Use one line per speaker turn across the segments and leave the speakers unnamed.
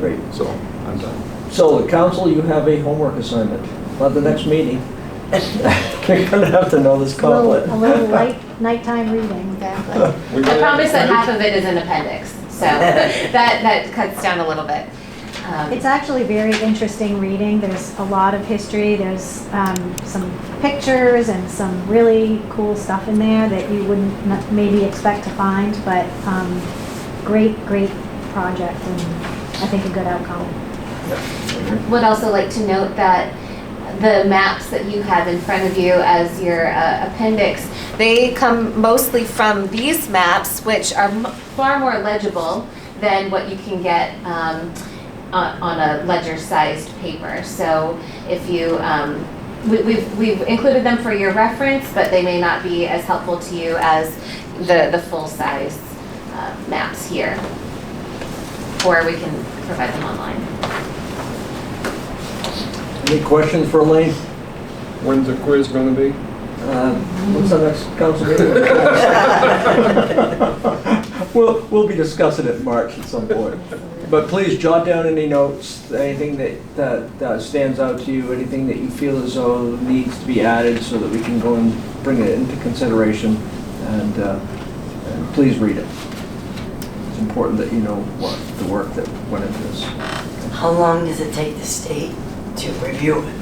Great.
So I'm done.
So, the council, you have a homework assignment. At the next meeting, you're gonna have to know this
A little
complete.
light nighttime reading.
Exactly. I promise that half of it is an appendix, so that cuts down a little bit.
It's actually very interesting reading. There's a lot of history. There's some pictures and some really cool stuff in there that you wouldn't maybe expect to find, but great project and I think a good outcome.
Would also like to note that the maps that you have in front of you as your appendix, they come mostly from these maps, which are far more legible than what you can get on a ledger-sized paper. So if you, we've included them for your reference, but they may not be as helpful to you as the full-size maps here, or we can provide them online.
Any questions for Elaine?
When's the quiz going to be?
What's the next council meeting? We'll be discussing it in March at some point. But please jot down any notes, anything that stands out to you, anything that you feel as though needs to be added so that we can go and bring it into consideration, and please read it. It's important that you know what the work that went into this.
How long does it take the state to review it?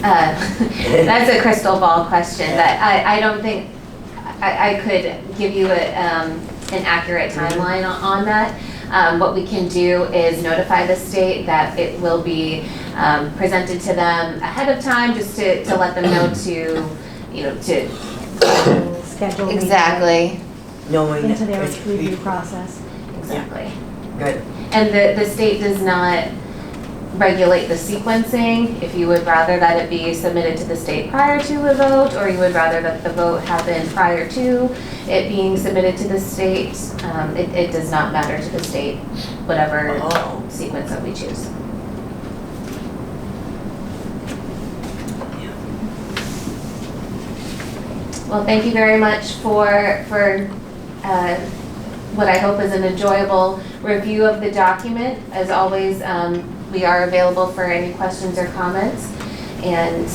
That's a crystal ball question that I don't think I could give you an accurate timeline on that. What we can do is notify the state that it will be presented to them ahead of time, just to let them know to
Schedule
exactly.
Knowing
into their
that
review process.
Exactly.
Good.
And the state does not regulate the sequencing. If you would rather that it be submitted to the state prior to a vote, or you would rather that the vote happen prior to it being submitted to the state, it does not matter to the state, whatever sequence that we choose. Well, thank you very much for what I hope is an enjoyable review of the document. As always, we are available for any questions or comments, and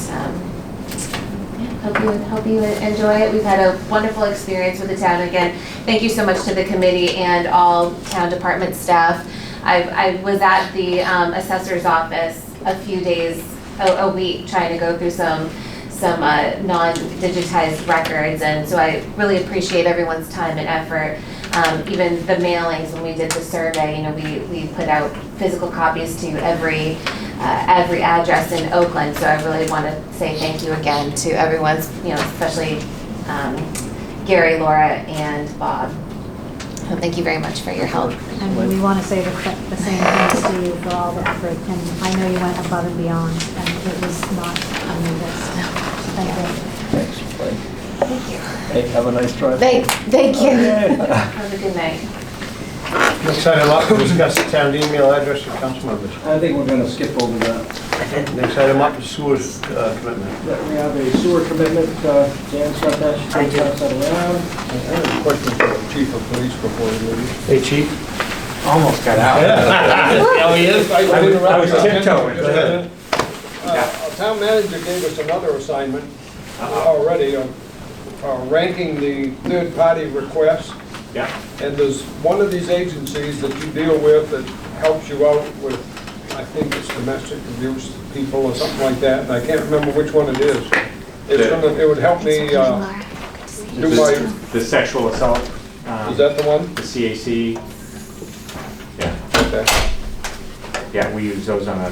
hope you enjoy it. We've had a wonderful experience with the town. Again, thank you so much to the committee and all town department staff. I was at the assessor's office a few days, a week, trying to go through some non-digitized records, and so I really appreciate everyone's time and effort. Even the mailings, when we did the survey, we put out physical copies to every address in Oakland. So I really want to say thank you again to everyone, especially Gary, Laura, and Bob. So thank you very much for your help.
And we want to say the same thanks to you for all the effort. And I know you went above and beyond, and it was not unnoticed. Thank you.
Thanks, Elaine.
Thank you.
Hey, have a nice drive.
Thank you.
Okay.
Have a good night.
Next item up, discuss the town email address for council members.
I think we're going to skip over that.
Next item up is sewer commitment.
We have a sewer commitment. Jan's got that. She can pass that around.
I have a question for the chief of police before we leave.
Hey, chief.
Almost got out.
Oh, he is?
I
was tiptoeing.
Go ahead. Our town manager gave us another assignment already of ranking the third-party requests.
Yeah.
And there's one of these agencies that you deal with that helps you out with, I think it's domestic abuse people or something like that, and I can't remember which one it is. It would help me do
the sexual assault.
Is that the one?
The CAC. Yeah.
Okay.
Yeah, we use those on a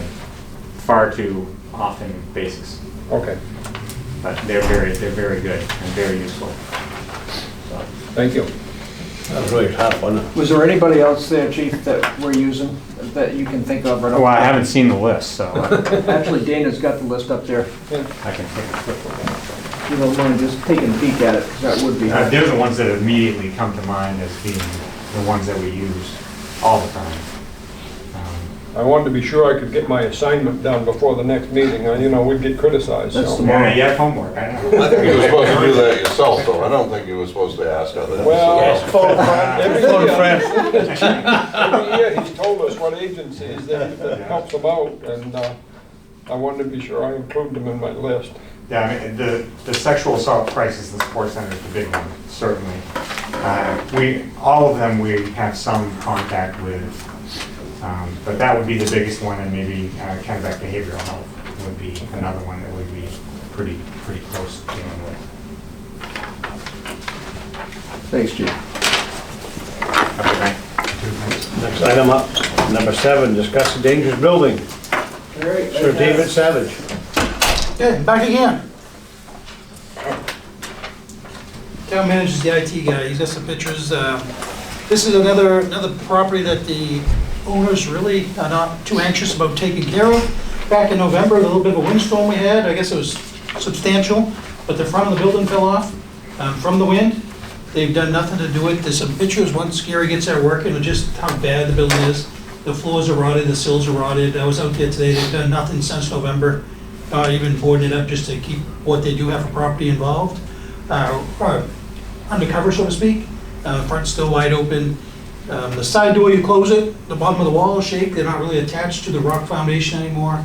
far too often basis.
Okay.
But they're very good and very useful. So.
Thank you.
That was really tough, wasn't it?
Was there anybody else there, Chief, that we're using that you can think of? Right
Well, I haven't seen the list, so
Actually, Dana's got the list up there.
I can take a quick look at it.
If you don't mind just taking a peek at it, because that would be helpful.
They're the ones that immediately come to mind as being the ones that we use all the time.
I wanted to be sure I could get my assignment done before the next meeting. You know, we'd get criticized,
That's
so.
the
Yeah, you have homework, I know.
I think you were supposed to do that yourself, though. I don't think you were supposed to ask others.
Well,
Phone a friend.
every
Phone a
year,
friend.
every year he told us what agencies that helps him out, and I wanted to be sure I include them in my list.
Yeah, I mean, the sexual assault crisis in the sports center is the big one, certainly. All of them we have some contact with, but that would be the biggest one, and maybe Kennebec Behavioral Health would be another one that would be pretty close dealing with.
Thanks, Chief.
Okay.
Next item up, number 7, discuss the dangerous building. Sir David Savage.
Yeah, back again. Town manager's the IT guy, he's got some pictures. This is another property that the owners really are not too anxious about taking care of. Back in November, the little bit of a windstorm we had, I guess it was substantial, but the front of the building fell off from the wind. They've done nothing to do it. There's some pictures once Gary gets there working of just how bad the building is. The floors are rotted, the sills are rotted. I was out there today, they've done nothing since November. Even boarding it up just to keep what they do have for property involved. Undercover, so to speak. Front's still wide open. The side door, you close it, the bottom of the wall is shake. They're not really attached to the rock foundation anymore.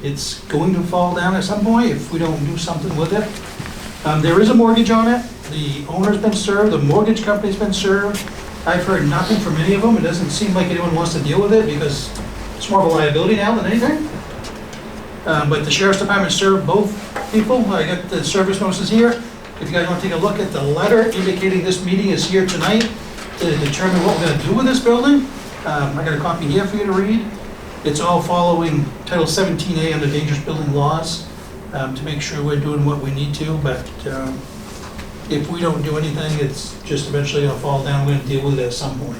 It's going to fall down at some point if we don't do something with it. There is a mortgage on it. The owner's been served, the mortgage company's been served. I've heard nothing from any of them. It doesn't seem like anyone wants to deal with it because it's more of a liability now than anything. But the sheriff's department served both people. I got the service notices here. If you guys want to take a look at the letter indicating this meeting is here tonight to determine what we're going to do with this building, I got a copy here for you to read. It's all following Title 17A under dangerous building laws to make sure we're doing what we need to. But if we don't do anything, it's just eventually going to fall down. We're going to deal with it at some point.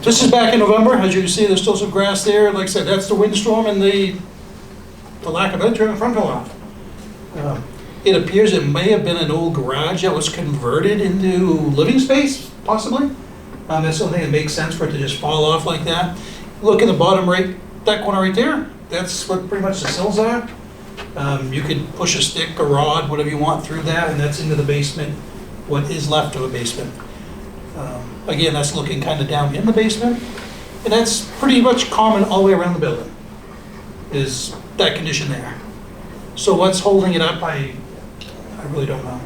This is back in November. As you can see, there's still some grass there. Like I said, that's the windstorm and the lack of entry in the front fell off. It appears it may have been an old garage that was converted into living space, possibly. That's something that makes sense for it to just fall off like that. Look in the bottom right, that corner right there. That's what pretty much the sills are. You could push a stick, a rod, whatever you want through that, and that's into the basement, what is left of a basement. Again, that's looking kind of down in the basement, and that's pretty much common all the way around the building, is that condition there. So what's holding it up, I really don't know.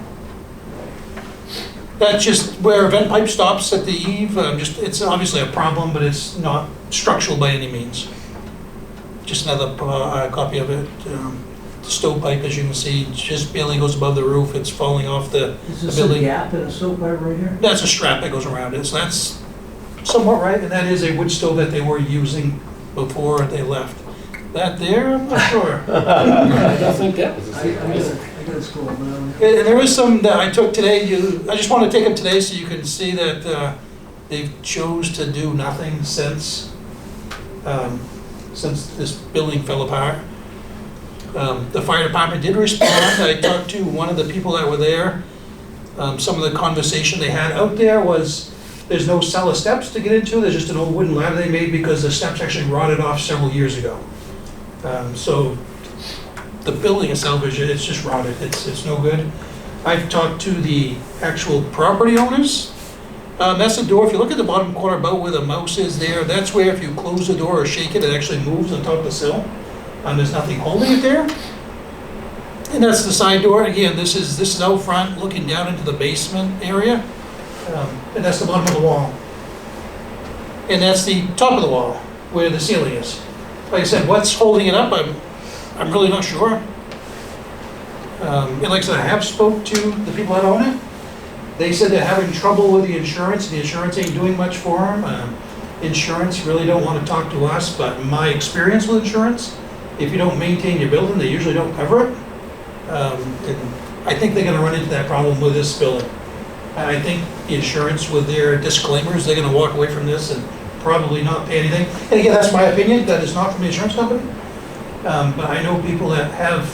That's just where a vent pipe stops at the eave. It's obviously a problem, but it's not structural by any means. Just another copy of it. The stovepipe, as you can see, just barely goes above the roof. It's falling off the building.
Gap in a stovepipe right here?
That's a strap that goes around it, so that's somewhat right, and that is a wood stove that they were using before they left. That there, I'm not sure.
I don't think that was the same.
I got a scroll down.
And there is some that I took today. I just want to take them today so you can see that they've chose to do nothing since this building fell apart. The fire department did respond. I talked to one of the people that were there. Some of the conversation they had out there was there's no cellar steps to get into. There's just an old wooden ladder they made because the steps actually rotted off several years ago. So the building itself is it's just rotted. It's no good. I've talked to the actual property owners. That's the door. If you look at the bottom corner about where the mouse is there, that's where if you close the door or shake it, it actually moves on top of the sill. There's nothing holding it there. And that's the side door. Again, this is out front looking down into the basement area. And that's the bottom of the wall. And that's the top of the wall where the ceiling is. Like I said, what's holding it up, I'm really not sure. And like I said, I have spoke to the people that own it. They said they're having trouble with the insurance. The insurance ain't doing much for them. Insurance really don't want to talk to us, but my experience with insurance, if you don't maintain your building, they usually don't cover it. And I think they're going to run into that problem with this building. I think the insurance, with their disclaimers, they're going to walk away from this and probably not pay anything. And again, that's my opinion. That is not from the insurance company. But I know people that have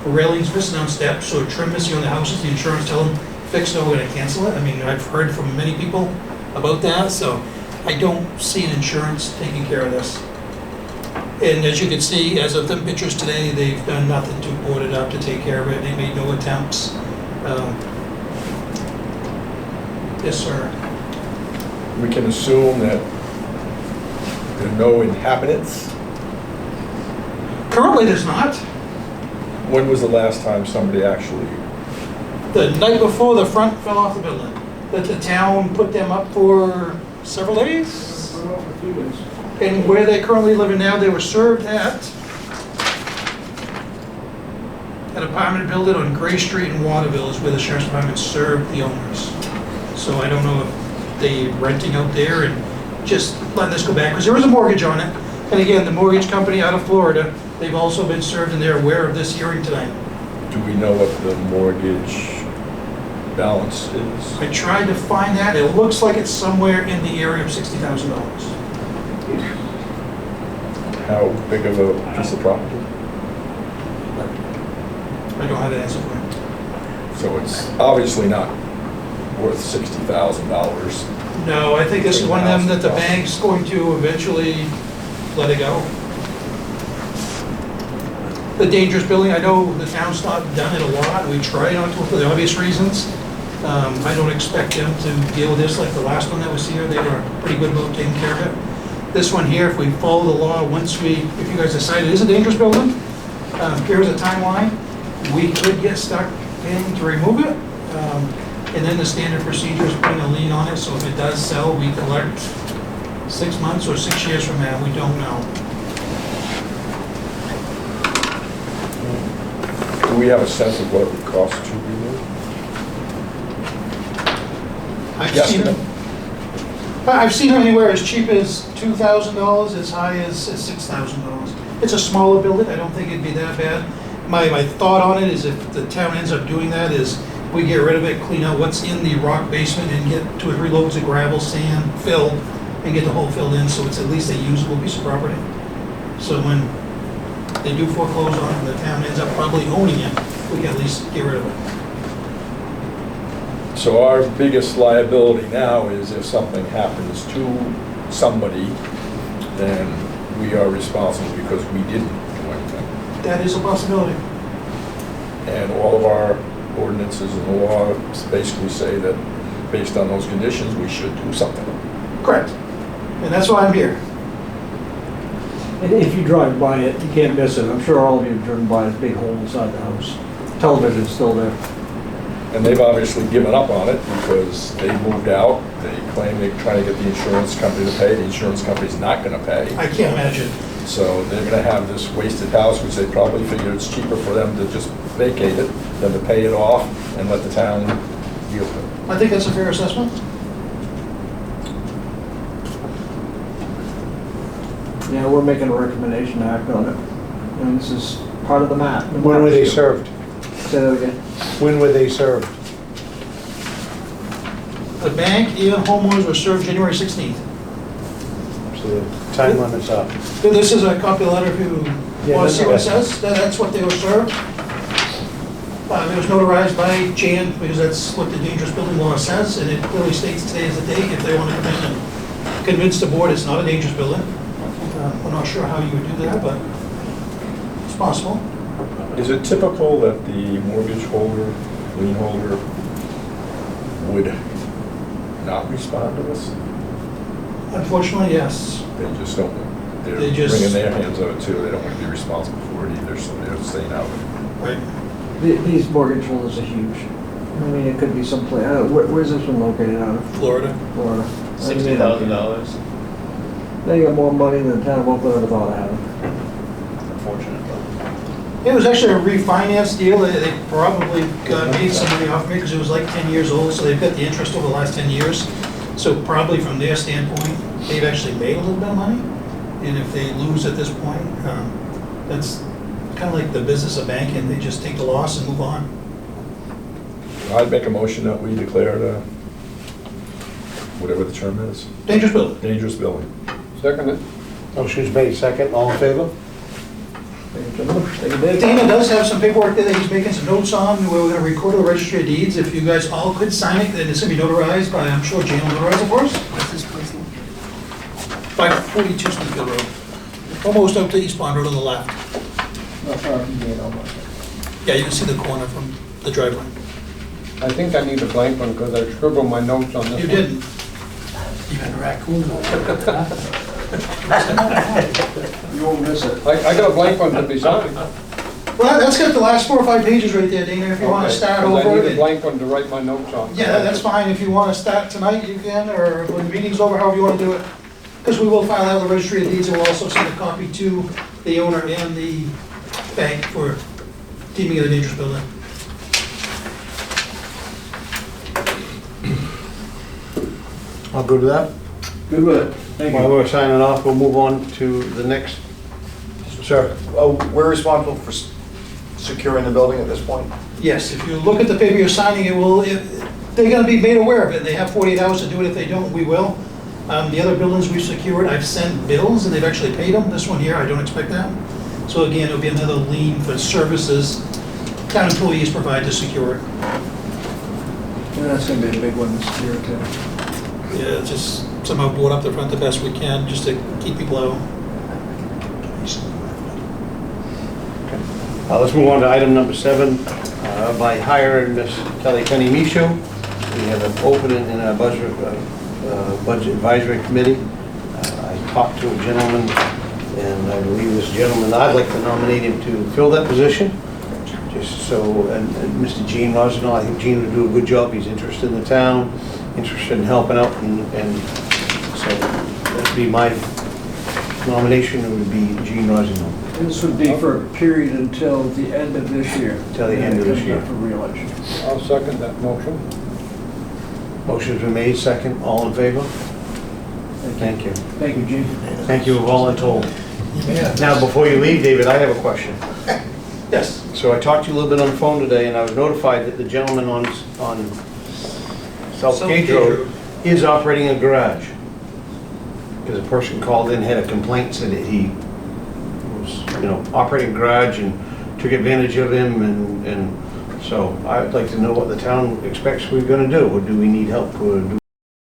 railings missing on steps or trim missing on the houses. The insurance tell them, fix it, we're going to cancel it. I mean, I've heard from many people about that. So I don't see an insurance taking care of this. And as you can see, as of the pictures today, they've done nothing to board it up to take care of it. They made no attempts. Yes, sir.
We can assume that there are no inhabitants.
Currently, there's not.
When was the last time somebody actually,
The night before the front fell off the building, that the town put them up for several days. And where they currently living now, they were served at an apartment building on Gray Street in Waterville is where the sheriff's department served the owners. So I don't know if they renting out there and just letting this go back, because there is a mortgage on it. And again, the mortgage company out of Florida, they've also been served and they're aware of this hearing tonight.
do we know what the mortgage balance is?
I tried to find that, it looks like it's somewhere in the area of $60,000.
How big of a piece of property?
I don't have that answer for you.
So it's obviously not worth $60,000.
No, I think this is one of them that the bank's going to eventually let it go. The dangerous building, I know the town's not done it a lot, we try not to for the obvious reasons. I don't expect them to deal with this like the last one that was here, they were pretty good about taking care of it. This one here, if we follow the law, if you guys decide it is a dangerous building, here's a timeline. We could get stuck paying to remove it. And then the standard procedure is putting a lien on it, so if it does sell, we collect 6 months or 6 years from now, we don't know.
Do we have a sense of what it would cost to remove?
I've seen them anywhere as cheap as $2,000, as high as $6,000. It's a smaller building, I don't think it'd be that bad. My thought on it is if the town ends up doing that is we get rid of it, clean out what's in the rock basement and get 2 or 3 loads of gravel, sand, fill, and get the hole filled in so it's at least a usable piece of property. So when they do foreclose on it and the town ends up probably owning it, we can at least get rid of it.
So our biggest liability now is if something happens to somebody, then we are responsible because we didn't do anything.
That is a possibility.
And all of our ordinances and laws basically say that based on those conditions, we should do something.
Correct. And that's why I'm here.
And if you drive by it, you can't miss it. I'm sure all of you have driven by this big hole inside the house. Television's still there.
And they've obviously given up on it because they moved out. They claim they're trying to get the insurance company to pay. The insurance company's not going to pay.
I can't imagine.
So they're going to have this wasted house, which they probably figure it's cheaper for them to just vacate it than to pay it off and let the town deal with it.
I think that's a fair assessment.
Yeah, we're making a recommendation to act on it. And this is part of the map.
When were they served?
Say that again.
When were they served?
The bank and homeowners were served January 16th.
So the time limit's up.
So this is a copy letter if you want to see what it
that's-
says. That's what they were served. It was notarized by Jan because that's what the dangerous building law says, and it clearly states today is the date if they want to come in and convince the board it's not a dangerous building. We're not sure how you would do that, but it's possible.
Is it typical that the mortgage holder, lien holder, would not respond to this?
Unfortunately, yes.
They just don't, they're
They just-
wringing their hands out too. They don't want to be responsible for it either, so they're staying out of it.
Right.
These mortgage holders are huge. I mean, it could be someplace, where's this one located out of?
Florida.
Florida.
$60,000,
They got more money than the town of Oakland ever thought of having.
unfortunately.
It was actually a refinance deal. They probably made some money off me because it was like 10 years old, so they've got the interest over the last 10 years. So probably from their standpoint, they've actually made a little bit of money. And if they lose at this point, that's kind of like the business of banking. They just take the loss and move on.
I'd make a motion that we declare it a, whatever the term is,
Dangerous building.
dangerous building.
Second it.
Motion's made, second, all in favor?
Thank you, gentlemen. Thank you, Dave.
Dana does have some paperwork there that he's making some notes on, where we're gonna record the registry of deeds. If you guys all could sign it, then it's gonna be notarized by, I'm sure Jane will notarize it for us. by 42 Smithfield Road. Almost up to East Pond Road on the left.
Not far from being on my.
Yeah, you can see the corner from the driveway.
I think I need a blank one because I scribbled my notes on this
You
one.
didn't. You had a raccoon.
You won't miss it.
I got a blank one to be signed.
Well, that's got the last 4 or 5 pages right there, Dana, if you want to
Okay,
start
'cause I
over.
need a blank one to write my notes on.
Yeah, that's fine. If you want to start tonight, you can, or when the meeting's over, however you want to do it. Because we will file out the registry of deeds, and we'll also send a copy to the owner and the bank for deeming it a dangerous building.
All good with that?
Good with it. Thank
While
you.
we're signing off, we'll move on to the next. Sir?
Oh, we're responsible for securing the building at this point?
Yes, if you look at the paper you're signing, they're going to be made aware of it. They have 48 hours to do it. If they don't, we will. The other buildings we've secured, I've sent bills and they've actually paid them. This one here, I don't expect that. So again, it'll be another lien for services town employees provide to secure it.
And that's gonna be a big one this year too.
Yeah, just somehow board up the front the best we can, just to keep people out.
Let's move on to item number 7. By hiring Miss Kelly Penny Michaud, we have an opening in our budget advisory committee. I talked to a gentleman, and I believe this gentleman, I'd like to nominate him to fill that position. Just so, and Mr. Gene Rosenthal, I think Gene would do a good job. He's interested in the town, interested in helping out, and so that'd be my nomination. It would be Gene Rosenthal.
And this would be for a period until the end of this year.
Till the end of this year.
For re-election.
I'll second that motion.
Motion's been made, second. All in favor? Thank you.
Thank you, Gene.
Thank you, voluntold.
Yeah.
Now, before you leave, David, I have a question.
Yes.
So I talked to you a little bit on the phone today, and I was notified that the gentleman on South Cage Road is operating a garage. Because a person called in, had a complaint, said that he was, operating a garage and took advantage of him, and so I'd like to know what the town expects we're gonna do. Or do we need help, or do